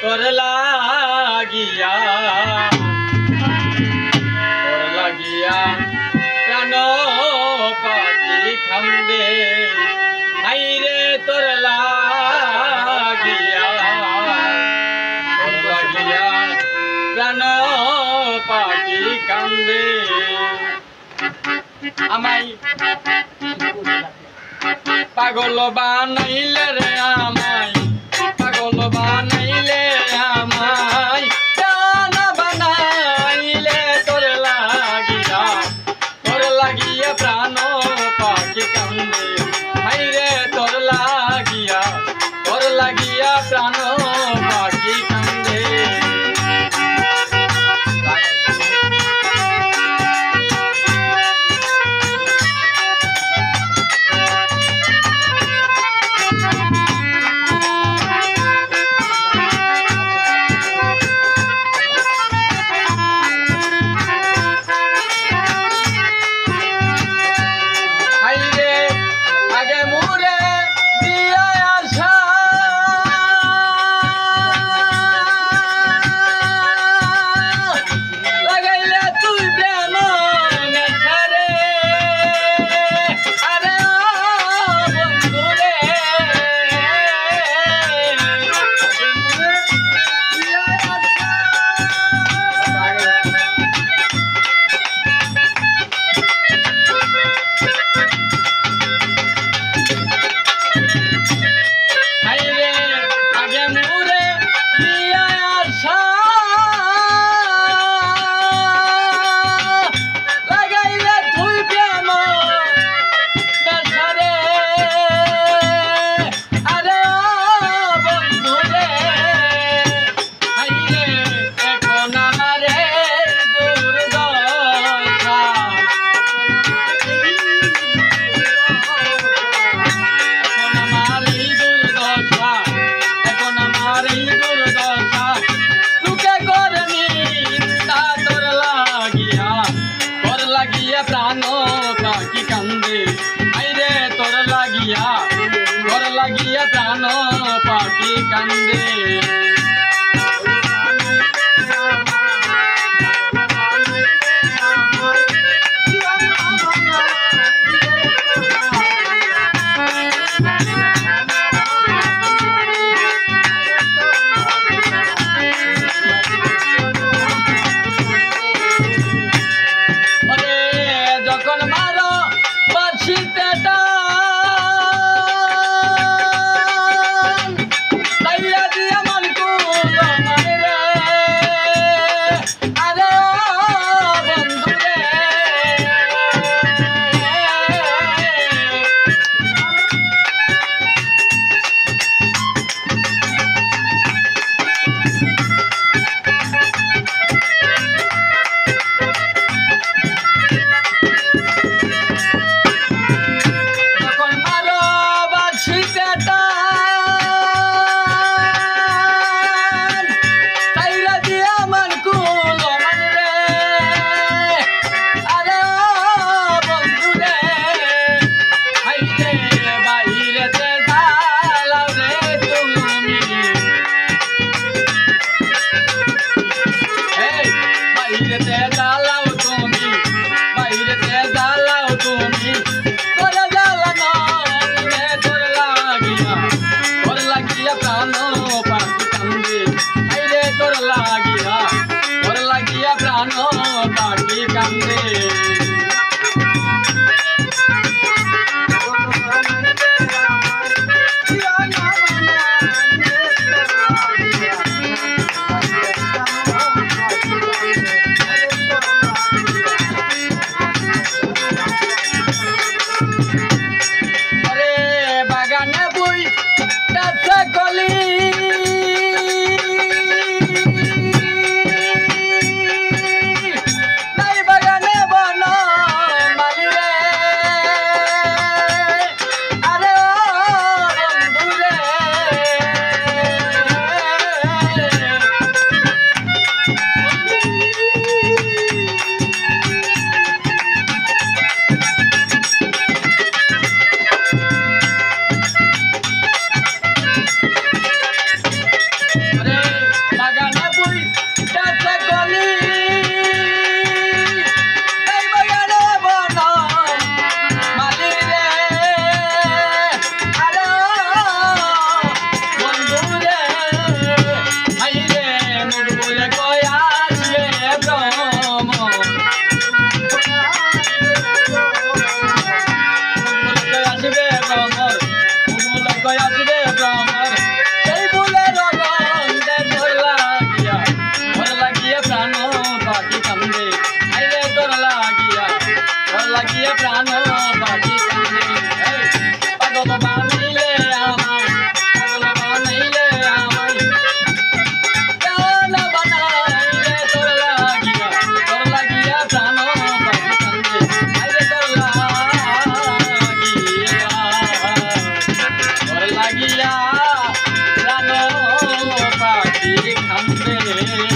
তোর লাগিয়া প্রাণ পাখি খান্দে হাইরে তোর লাগিয়া প্রাণ পাখি কান্দে আমায় পাগল বানাইলে রে আমায় পাগল বানাইলে আমায় প্রাণ বানাইলে তোর লাগিয়া প্রাণ পাখি কান্দে হাইরে তোর লাগিয়া প্রাণ পাখি কান্দে প্রাণ পাখি কান্দে আইরে তোর লাগিয়া প্রাণ পাখি কান্দে ভ্রমর ফুল আসবে ভ্রমর সেই ফুলের গন্ধে তোর লাগিয়া প্রাণ পাখি কান্দে আইরে তোর লাগিয়া প্রাণ পাখি কান্দে পাগল বানাইলে আমায় পাগল বানাইলে আমায় পাগল বানাইলে তোর লাগিয়া প্রাণ পাখি কান্দে আইরে তোর লাগিয়া প্রাণ পাখি কান্দে।